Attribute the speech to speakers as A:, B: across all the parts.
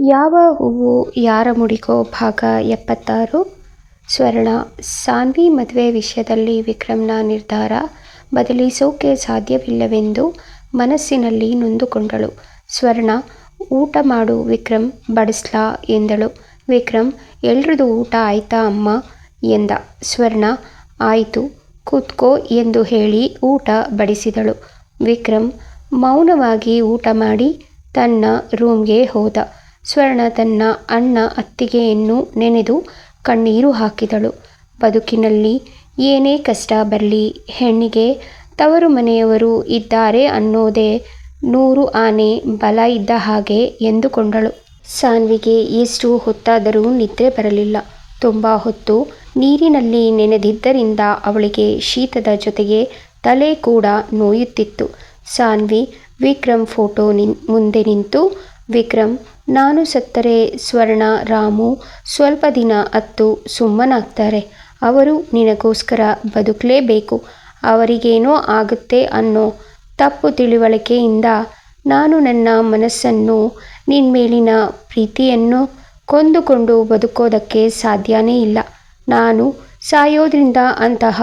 A: ಯಾವ ಹೂವು ಯಾರ ಮುಡಿಗೋ ಭಾಗ 76. ಸ್ವರ್ಣ. ಸಾನ್ವಿ ಮದುವೆ ವಿಷಯದಲ್ಲಿ ವಿಕ್ರಮ್ನ ನಿರ್ಧಾರ ಬದಲಿಸೋಕೆ ಸಾಧ್ಯವಿಲ್ಲವೆಂದು ಮನಸ್ಸಿನಲ್ಲಿ ನೊಂದುಕೊಂಡಳು. ಸ್ವರ್ಣ. ಊಟ ಮಾಡು ವಿಕ್ರಮ್, ಬಡಿಸ್ಲಾ ಎಂದಳು. ವಿಕ್ರಮ್. ಎಲ್ರದು ಊಟ ಆಯ್ತಾ ಅಮ್ಮ ಎಂದ. ಸ್ವರ್ಣ. ಆಯಿತು, ಕೂತ್ಕೋ ಎಂದು ಹೇಳಿ ಊಟ ಬಡಿಸಿದಳು. ವಿಕ್ರಮ್ ಮೌನವಾಗಿ ಊಟ ಮಾಡಿ ತನ್ನ ರೂಮ್ಗೆ ಹೋದ. ಸ್ವರ್ಣ ತನ್ನ ಅಣ್ಣ ಅತ್ತಿಗೆಯನ್ನು ನೆನೆದು ಕಣ್ಣೀರು ಹಾಕಿದಳು. ಬದುಕಿನಲ್ಲಿ ಏನೇ ಕಷ್ಟ ಬರಲಿ, ಹೆಣ್ಣಿಗೆ ತವರು ಮನೆಯವರು ಇದ್ದಾರೆ ಅನ್ನೋದೇ 100 ಆನೆ ಬಲ ಇದ್ದ ಹಾಗೆ ಎಂದುಕೊಂಡಳು. ಸಾನ್ವಿಗೆ ಎಷ್ಟು ಹೊತ್ತಾದರೂ ನಿದ್ರೆ ಬರಲಿಲ್ಲ. ತುಂಬ ಹೊತ್ತು ನೀರಿನಲ್ಲಿ ನೆನೆದಿದ್ದರಿಂದ ಅವಳಿಗೆ ಶೀತದ ಜೊತೆಗೆ ತಲೆ ಕೂಡ ನೋಯುತ್ತಿತ್ತು. ಸಾನ್ವಿ ವಿಕ್ರಮ್ ಫೋಟೋ ಮುಂದೆ ನಿಂತು, ವಿಕ್ರಮ್, ನಾನು ಸತ್ತರೆ ಸ್ವರ್ಣ, ರಾಮು ಸ್ವಲ್ಪ ದಿನ ಅತ್ತು ಸುಮ್ಮನಾಗ್ತಾರೆ. ಅವರು ನಿನಗೋಸ್ಕರ ಬದುಕಲೇಬೇಕು. ಅವರಿಗೇನೋ ಆಗುತ್ತೆ ಅನ್ನೋ ತಪ್ಪು ತಿಳಿವಳಿಕೆಯಿಂದ ನಾನು ನನ್ನ ಮನಸ್ಸನ್ನು, ನಿನ್ಮೇಲಿನ ಪ್ರೀತಿಯನ್ನು ಕೊಂದುಕೊಂಡು ಬದುಕೋದಕ್ಕೆ ಸಾಧ್ಯನೇ ಇಲ್ಲ. ನಾನು ಸಾಯೋದ್ರಿಂದ ಅಂತಹ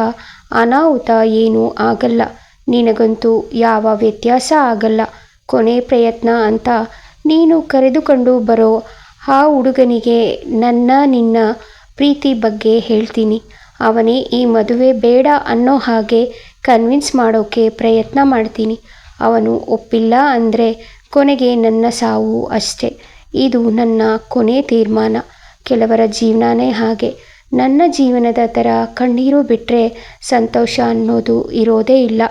A: ಅನಾಹುತ ಏನೂ ಆಗಲ್ಲ. ನಿನಗಂತೂ ಯಾವ ವ್ಯತ್ಯಾಸ ಆಗಲ್ಲ. ಕೊನೆ ಪ್ರಯತ್ನ ಅಂತ ನೀನು ಕರೆದುಕೊಂಡು ಬರೋ ಆ ಹುಡುಗನಿಗೆ ನಿನ್ನ ಪ್ರೀತಿ ಬಗ್ಗೆ ಹೇಳ್ತೀನಿ. ಅವನೇ ಈ ಮದುವೆ ಬೇಡ ಅನ್ನೋ ಹಾಗೆ ಕನ್ವಿನ್ಸ್ ಮಾಡೋಕೆ ಪ್ರಯತ್ನ ಮಾಡ್ತೀನಿ. ಅವನು ಒಪ್ಪಿಲ್ಲ ಅಂದರೆ ಕೊನೆಗೆ ನನ್ನ ಸಾವು ಅಷ್ಟೆ. ಇದು ನನ್ನ ಕೊನೆ ತೀರ್ಮಾನ. ಕೆಲವರ ಜೀವನನೇ ಹಾಗೆ. ನನ್ನ ಜೀವನದ ಥರ ಕಣ್ಣೀರು ಬಿಟ್ಟರೆ ಸಂತೋಷ ಅನ್ನೋದು ಇರೋದೇ ಇಲ್ಲ.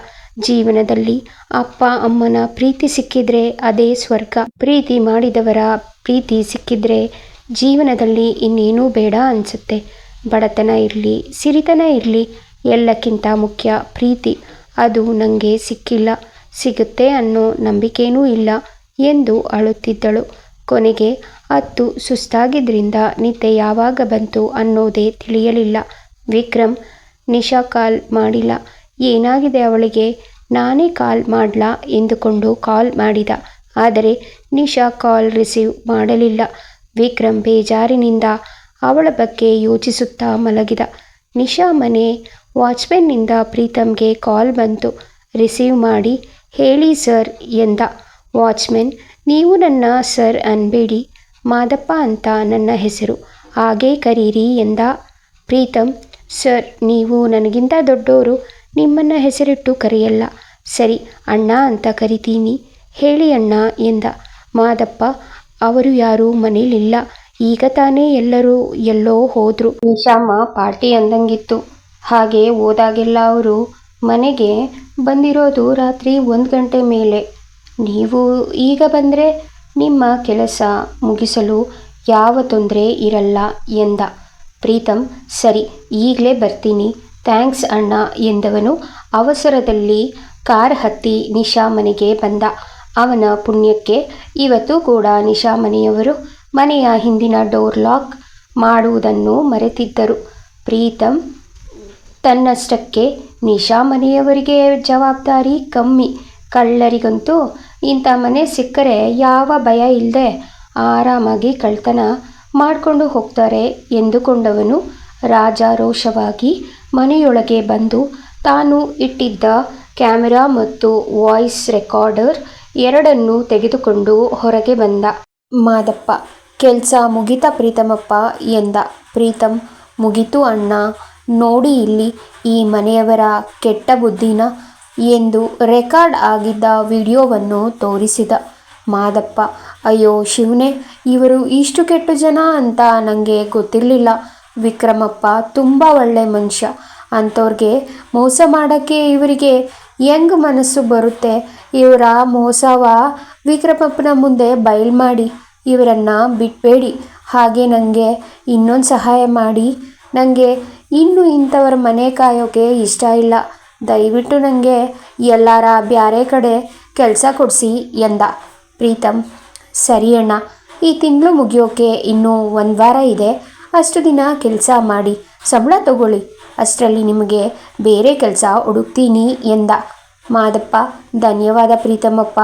A: ಜೀವನದಲ್ಲಿ ಅಪ್ಪ ಅಮ್ಮನ ಪ್ರೀತಿ ಸಿಕ್ಕಿದ್ರೆ ಅದೇ ಸ್ವರ್ಗ. ಪ್ರೀತಿ ಮಾಡಿದವರ ಪ್ರೀತಿ ಸಿಕ್ಕಿದ್ರೆ ಜೀವನದಲ್ಲಿ ಇನ್ನೇನೂ ಬೇಡ ಅನಿಸುತ್ತೆ. ಬಡತನ ಇರಲಿ, ಸಿರಿತನ ಇರಲಿ, ಎಲ್ಲಕ್ಕಿಂತ ಮುಖ್ಯ ಪ್ರೀತಿ. ಅದು ನನಗೆ ಸಿಕ್ಕಿಲ್ಲ, ಸಿಗುತ್ತೆ ಅನ್ನೋ ನಂಬಿಕೆನೂ ಇಲ್ಲ ಎಂದು ಅಳುತ್ತಿದ್ದಳು. ಕೊನೆಗೆ ಅತ್ತು ಸುಸ್ತಾಗಿದ್ದರಿಂದ ನಿದ್ದೆ ಯಾವಾಗ ಬಂತು ಅನ್ನೋದೇ ತಿಳಿಯಲಿಲ್ಲ. ವಿಕ್ರಮ್. ನಿಶಾ ಕಾಲ್ ಮಾಡಿಲ್ಲ. ಏನಾಗಿದೆ ಅವಳಿಗೆ, ನಾನೇ ಕಾಲ್ ಮಾಡ್ಲಾ ಎಂದುಕೊಂಡು ಕಾಲ್ ಮಾಡಿದ. ಆದರೆ ನಿಶಾ ಕಾಲ್ ರಿಸೀವ್ ಮಾಡಲಿಲ್ಲ. ವಿಕ್ರಮ್ ಬೇಜಾರಿನಿಂದ ಅವಳ ಬಗ್ಗೆ ಯೋಚಿಸುತ್ತಾ ಮಲಗಿದ. ನಿಶಾ ಮನೆ ವಾಚ್ಮೆನ್ನಿಂದ ಪ್ರೀತಮ್ಗೆ ಕಾಲ್ ಬಂತು. ರಿಸೀವ್ ಮಾಡಿ, ಹೇಳಿ ಸರ್ ಎಂದ. ವಾಚ್ಮೆನ್. ನೀವು ನನ್ನ ಸರ್ ಅನ್ಬೇಡಿ, ಮಾದಪ್ಪ ಅಂತ ನನ್ನ ಹೆಸರು, ಹಾಗೇ ಕರೀರಿ ಎಂದ. ಪ್ರೀತಮ್. ಸರ್, ನೀವು ನನಗಿಂತ ದೊಡ್ಡೋರು, ನಿಮ್ಮನ್ನ ಹೆಸರಿಟ್ಟು ಕರೆಯಲ್ಲ. ಸರಿ, ಅಣ್ಣ ಅಂತ ಕರಿತೀನಿ, ಹೇಳಿ ಅಣ್ಣ ಎಂದ. ಮಾದಪ್ಪ. ಅವರು ಯಾರೂ ಮನೇಲಿಲ್ಲ, ಈಗ ತಾನೇ ಎಲ್ಲರೂ ಎಲ್ಲೋ ಹೋದ್ರು. ನಿಶಾಮ್ಮ ಪಾರ್ಟಿ ಅಂದಂಗಿತ್ತು. ಹಾಗೆ ಹೋದಾಗೆಲ್ಲ ಅವರು ಮನೆಗೆ ಬಂದಿರೋದು ರಾತ್ರಿ 1 ಗಂಟೆ ಮೇಲೆ. ನೀವು ಈಗ ಬಂದರೆ ನಿಮ್ಮ ಕೆಲಸ ಮುಗಿಸಲು ಯಾವ ತೊಂದರೆ ಇರಲ್ಲ ಎಂದ. ಪ್ರೀತಮ್. ಸರಿ, ಈಗಲೇ ಬರ್ತೀನಿ, ಥ್ಯಾಂಕ್ಸ್ ಅಣ್ಣ ಎಂದವನು ಅವಸರದಲ್ಲಿ ಕಾರ್ ಹತ್ತಿ ನಿಶಾ ಮನೆಗೆ ಬಂದ. ಅವನ ಪುಣ್ಯಕ್ಕೆ ಇವತ್ತು ಕೂಡ ನಿಶಾ ಮನೆಯವರು ಮನೆಯ ಹಿಂದಿನ ಡೋರ್ ಲಾಕ್ ಮಾಡುವುದನ್ನು ಮರೆತಿದ್ದರು. ಪ್ರೀತಮ್ ತನ್ನಷ್ಟಕ್ಕೆ ನಿಶಾ ಮನೆಯವರಿಗೆ ಜವಾಬ್ದಾರಿ ಕಮ್ಮಿ. ಕಳ್ಳರಿಗಂತೂ ಇಂಥ ಮನೆ ಸಿಕ್ಕರೆ ಯಾವ ಭಯ ಇಲ್ಲದೆ ಆರಾಮಾಗಿ ಕಳ್ತನ ಮಾಡಿಕೊಂಡು ಹೋಗ್ತಾರೆ ಎಂದುಕೊಂಡವನು ರಾಜಾರೋಷವಾಗಿ ಮನೆಯೊಳಗೆ ಬಂದು ತಾನು ಇಟ್ಟಿದ್ದ ಕ್ಯಾಮೆರಾ ಮತ್ತು ವಾಯ್ಸ್ ರೆಕಾರ್ಡರ್ ಎರಡನ್ನೂ ತೆಗೆದುಕೊಂಡು ಹೊರಗೆ ಬಂದ. ಮಾದಪ್ಪ. ಕೆಲಸ ಮುಗಿತಾ ಪ್ರೀತಮಪ್ಪ ಎಂದ. ಪ್ರೀತಮ್. ಮುಗಿತು ಅಣ್ಣ, ನೋಡಿ ಇಲ್ಲಿ ಈ ಮನೆಯವರ ಕೆಟ್ಟ ಬುದ್ಧಿನ ಎಂದು ರೆಕಾರ್ಡ್ ಆಗಿದ್ದ ವಿಡಿಯೋವನ್ನು ತೋರಿಸಿದ. ಮಾದಪ್ಪ. ಅಯ್ಯೋ ಶಿವನೇ, ಇವರು ಇಷ್ಟು ಕೆಟ್ಟ ಜನ ಅಂತ ನನಗೆ ಗೊತ್ತಿರಲಿಲ್ಲ. ವಿಕ್ರಮಪ್ಪ ತುಂಬ ಒಳ್ಳೆ ಮನುಷ್ಯ. ಅಂಥವ್ರಿಗೆ ಮೋಸ ಮಾಡೋಕ್ಕೆ ಇವರಿಗೆ ಹೆಂಗ್ ಮನಸ್ಸು ಬರುತ್ತೆ. ಇವರ ಮೋಸವ ವಿಕ್ರಮಪ್ಪನ ಮುಂದೆ ಬಯಲು ಮಾಡಿ ಇವರನ್ನು ಬಿಡಬೇಡಿ. ಹಾಗೆ ನನಗೆ ಇನ್ನೊಂದು ಸಹಾಯ ಮಾಡಿ. ನನಗೆ ಇನ್ನು ಇಂಥವ್ರ ಮನೆ ಕಾಯೋಕ್ಕೆ ಇಷ್ಟ ಇಲ್ಲ. ದಯವಿಟ್ಟು ನನಗೆ ಎಲ್ಲಾರ ಬ್ಯಾರೆ ಕಡೆ ಕೆಲಸ ಕೊಡಿಸಿ ಎಂದ. ಪ್ರೀತಮ್. ಸರಿ ಅಣ್ಣ, ಈ ತಿಂಗಳು ಮುಗಿಯೋಕೆ ಇನ್ನೂ 1 ವಾರ ಇದೆ. ಅಷ್ಟು ದಿನ ಕೆಲಸ ಮಾಡಿ ಸಂಬಳ ತಗೊಳ್ಳಿ. ಅಷ್ಟರಲ್ಲಿ ನಿಮಗೆ ಬೇರೆ ಕೆಲಸ ಹುಡುಕ್ತೀನಿ ಎಂದ. ಮಾದಪ್ಪ ಧನ್ಯವಾದ ಪ್ರೀತಮಪ್ಪ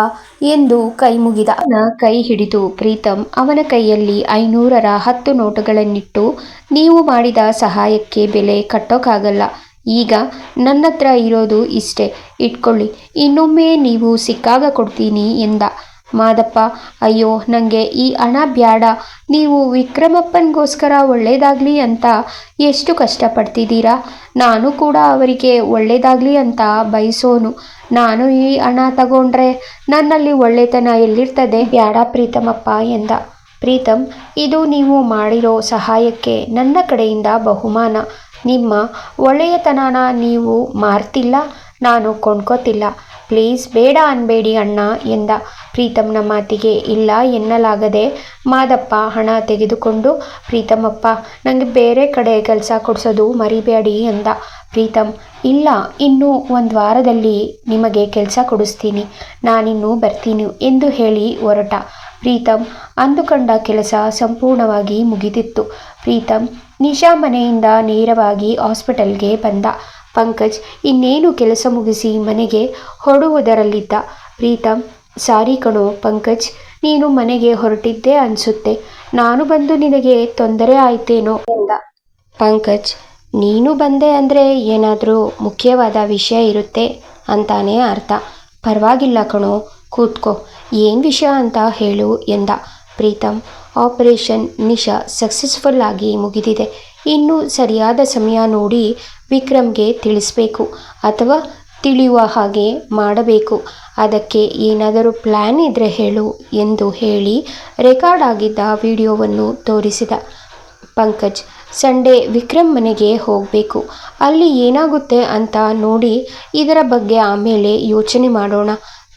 A: ಎಂದು ಕೈ ಮುಗಿದ. ಅವನ ಕೈ ಹಿಡಿದು ಪ್ರೀತಮ್ ಅವನ ಕೈಯಲ್ಲಿ 500ರ 10 ನೋಟುಗಳನ್ನಿಟ್ಟು, ನೀವು ಮಾಡಿದ ಸಹಾಯಕ್ಕೆ ಬೆಲೆ ಕಟ್ಟೋಕ್ಕಾಗಲ್ಲ. ಈಗ ನನ್ನತ್ರ ಇರೋದು ಇಷ್ಟೇ, ಇಟ್ಕೊಳ್ಳಿ. ಇನ್ನೊಮ್ಮೆ ನೀವು ಸಿಕ್ಕಾಗ ಕೊಡ್ತೀನಿ ಎಂದ. ಮಾದಪ್ಪ, ಅಯ್ಯೋ ನನಗೆ ಈ ಹಣ ಬ್ಯಾಡ. ನೀವು ವಿಕ್ರಮಪ್ಪನಿಗೋಸ್ಕರ ಒಳ್ಳೇದಾಗಲಿ ಅಂತ ಎಷ್ಟು ಕಷ್ಟಪಡ್ತಿದ್ದೀರಾ. ನಾನು ಕೂಡ ಅವರಿಗೆ ಒಳ್ಳೇದಾಗಲಿ ಅಂತ ಬಯಸೋನು. ನಾನು ಈ ಹಣ ತಗೊಂಡ್ರೆ ನನ್ನಲ್ಲಿ ಒಳ್ಳೆತನ ಎಲ್ಲಿರ್ತದೆ? ಬ್ಯಾಡ ಪ್ರೀತಮಪ್ಪ ಎಂದ. ಪ್ರೀತಮ್, ಇದು ನೀವು ಮಾಡಿರೋ ಸಹಾಯಕ್ಕೆ ನನ್ನ ಕಡೆಯಿಂದ ಬಹುಮಾನ. ನಿಮ್ಮ ಒಳ್ಳೆಯತನನ ನೀವು ಮಾರ್ತಿಲ್ಲ, ನಾನು ಕೊಂಡ್ಕೋತಿಲ್ಲ. ಪ್ಲೀಸ್ ಬೇಡ ಅನ್ಬೇಡಿ ಅಣ್ಣ ಎಂದ. ಪ್ರೀತಮ್ನ ಮಾತಿಗೆ ಇಲ್ಲ ಎನ್ನಲಾಗದೆ ಮಾದಪ್ಪ ಹಣ ತೆಗೆದುಕೊಂಡು, ಪ್ರೀತಮಪ್ಪ ನನಗೆ ಬೇರೆ ಕಡೆ ಕೆಲಸ ಕೊಡಿಸೋದು ಮರಿಬೇಡಿ ಎಂದ. ಪ್ರೀತಮ್, ಇಲ್ಲ, ಇನ್ನೂ 1 ವಾರದಲ್ಲಿ ನಿಮಗೆ ಕೆಲಸ ಕೊಡಿಸ್ತೀನಿ, ನಾನಿನ್ನೂ ಬರ್ತೀನಿ ಎಂದು ಹೇಳಿ ಹೊರಟ. ಪ್ರೀತಮ್ ಅಂದುಕೊಂಡ ಕೆಲಸ ಸಂಪೂರ್ಣವಾಗಿ ಮುಗಿದಿತ್ತು. ಪ್ರೀತಮ್ ನಿಶಾ ಮನೆಯಿಂದ ನೇರವಾಗಿ ಹಾಸ್ಪಿಟಲ್ಗೆ ಬಂದ. ಪಂಕಜ್ ಇನ್ನೇನು ಕೆಲಸ ಮುಗಿಸಿ ಮನೆಗೆ ಹೊರಡುವುದರಲ್ಲಿದ್ದ. ಪ್ರೀತಮ್, ಸಾರಿ ಕಣೋ ಪಂಕಜ್, ನೀನು ಮನೆಗೆ ಹೊರಟಿದ್ದೆ ಅನಿಸುತ್ತೆ. ನಾನು ಬಂದು ನಿನಗೆ ತೊಂದರೆ ಆಯ್ತೇನೋ ಎಂದ. ಪಂಕಜ್, ನೀನು ಬಂದೆ ಅಂದರೆ ಏನಾದರೂ ಮುಖ್ಯವಾದ ವಿಷಯ ಇರುತ್ತೆ ಅಂತಾನೆ ಅರ್ಥ. ಪರವಾಗಿಲ್ಲ ಕಣೋ, ಕೂತ್ಕೋ, ಏನು ವಿಷಯ ಅಂತ ಹೇಳು ಎಂದ. ಪ್ರೀತಮ್, ಆಪರೇಷನ್ ನಿಶಾ ಸಕ್ಸಸ್ಫುಲ್ ಆಗಿ ಮುಗಿದಿದೆ. ಇನ್ನು ಸರಿಯಾದ ಸಮಯ ನೋಡಿ ವಿಕ್ರಮ್ಗೆ ತಿಳಿಸ್ಬೇಕು ಅಥವಾ ತಿಳಿಯುವ ಹಾಗೆ ಮಾಡಬೇಕು. ಅದಕ್ಕೆ ಏನಾದರೂ ಪ್ಲ್ಯಾನ್ ಇದ್ದರೆ ಹೇಳು ಎಂದು ಹೇಳಿ ರೆಕಾರ್ಡ್ ಆಗಿದ್ದ ವಿಡಿಯೋವನ್ನು ತೋರಿಸಿದ. ಪಂಕಜ್, ಸಂಡೇ ವಿಕ್ರಮ್ ಮನೆಗೆ ಹೋಗಬೇಕು. ಅಲ್ಲಿ ಏನಾಗುತ್ತೆ ಅಂತ ನೋಡಿ ಇದರ ಬಗ್ಗೆ ಆಮೇಲೆ ಯೋಚನೆ ಮಾಡೋಣ.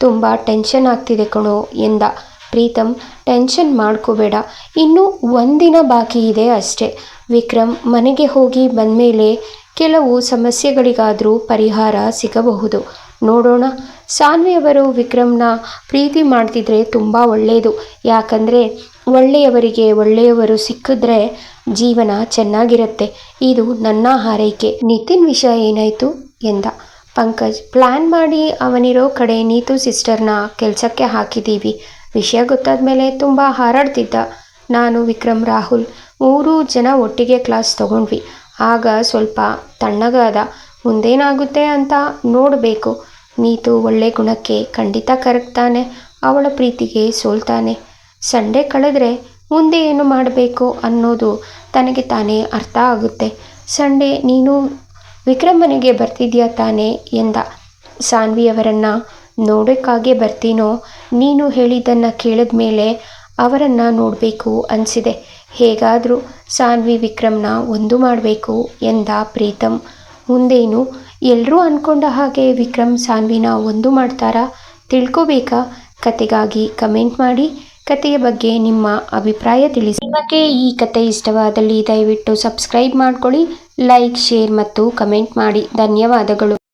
A: ತುಂಬ ಟೆನ್ಷನ್ ಆಗ್ತಿದೆ ಕಣೋ ಎಂದ. ಪ್ರೀತಮ್, ಟೆನ್ಷನ್ ಮಾಡ್ಕೋಬೇಡ, ಇನ್ನೂ 1 ದಿನ ಬಾಕಿ ಇದೆ ಅಷ್ಟೇ. ವಿಕ್ರಮ್ ಮನೆಗೆ ಹೋಗಿ ಬಂದಮೇಲೆ ಕೆಲವು ಸಮಸ್ಯೆಗಳಿಗಾದರೂ ಪರಿಹಾರ ಸಿಗಬಹುದು, ನೋಡೋಣ. ಸಾನ್ವಿಯವರು ವಿಕ್ರಮ್ನ ಪ್ರೀತಿ ಮಾಡ್ತಿದ್ರೆ ತುಂಬ ಒಳ್ಳೆಯದು. ಯಾಕಂದರೆ ಒಳ್ಳೆಯವರಿಗೆ ಒಳ್ಳೆಯವರು ಸಿಕ್ಕಿದ್ರೆ ಜೀವನ ಚೆನ್ನಾಗಿರುತ್ತೆ. ಇದು ನನ್ನ ಹಾರೈಕೆ. ನಿತಿನ್ ವಿಷಯ ಏನಾಯಿತು ಎಂದ. ಪಂಕಜ್, ಪ್ಲ್ಯಾನ್ ಮಾಡಿ ಅವನಿರೋ ಕಡೆ ನೀತು ಸಿಸ್ಟರ್ನ ಕೆಲಸಕ್ಕೆ ಹಾಕಿದ್ದೀವಿ. ವಿಷಯ ಗೊತ್ತಾದ ಮೇಲೆ ತುಂಬ ಹಾರಾಡ್ತಿದ್ದ. ನಾನು, ವಿಕ್ರಮ್, ರಾಹುಲ್ 3 ಜನ ಒಟ್ಟಿಗೆ ಕ್ಲಾಸ್ ತಗೊಂಡ್ವಿ. ಆಗ ಸ್ವಲ್ಪ ತಣ್ಣಗಾದ. ಮುಂದೇನಾಗುತ್ತೆ ಅಂತ ನೋಡಬೇಕು. ನೀತು ಒಳ್ಳೆ ಗುಣಕ್ಕೆ ಖಂಡಿತ ಕರಗ್ತಾನೆ, ಅವಳ ಪ್ರೀತಿಗೆ ಸೋಲ್ತಾನೆ. ಸಂಡೇ ಕಳೆದ್ರೆ ಮುಂದೆ ಏನು ಮಾಡಬೇಕು ಅನ್ನೋದು ತನಗೆ ತಾನೇ ಅರ್ಥ ಆಗುತ್ತೆ. ಸಂಡೇ ನೀನು ವಿಕ್ರಮ್ ಮನೆಗೆ ಬರ್ತಿದ್ಯಾ ತಾನೇ ಎಂದ. ಸಾನ್ವಿಯವರನ್ನು ನೋಡೋಕ್ಕಾಗೆ ಬರ್ತೀನೋ, ನೀನು ಹೇಳಿದ್ದನ್ನು ಕೇಳಿದ ಮೇಲೆ ಅವರನ್ನು ನೋಡಬೇಕು ಅನಿಸಿದೆ. ಹೇಗಾದರೂ ಸಾನ್ವಿ ವಿಕ್ರಮ್ನ ಒಂದು ಮಾಡಬೇಕು ಎಂದ ಪ್ರೀತಮ್. ಮುಂದೇನು? ಎಲ್ಲರೂ ಅಂದ್ಕೊಂಡ ಹಾಗೆ ವಿಕ್ರಮ್ ಸಾನ್ವಿನ ಒಂದು ಮಾಡ್ತಾರಾ? ತಿಳ್ಕೋಬೇಕಾ? ಕತೆಗಾಗಿ ಕಮೆಂಟ್ ಮಾಡಿ. ಕತೆಯ ಬಗ್ಗೆ ನಿಮ್ಮ ಅಭಿಪ್ರಾಯ ತಿಳಿಸಿ. ನಿಮಗೆ ಈ ಕತೆ ಇಷ್ಟವಾದಲ್ಲಿ ದಯವಿಟ್ಟು ಸಬ್ಸ್ಕ್ರೈಬ್ ಮಾಡ್ಕೊಳ್ಳಿ, ಲೈಕ್, ಶೇರ್ ಮತ್ತು ಕಮೆಂಟ್ ಮಾಡಿ. ಧನ್ಯವಾದಗಳು.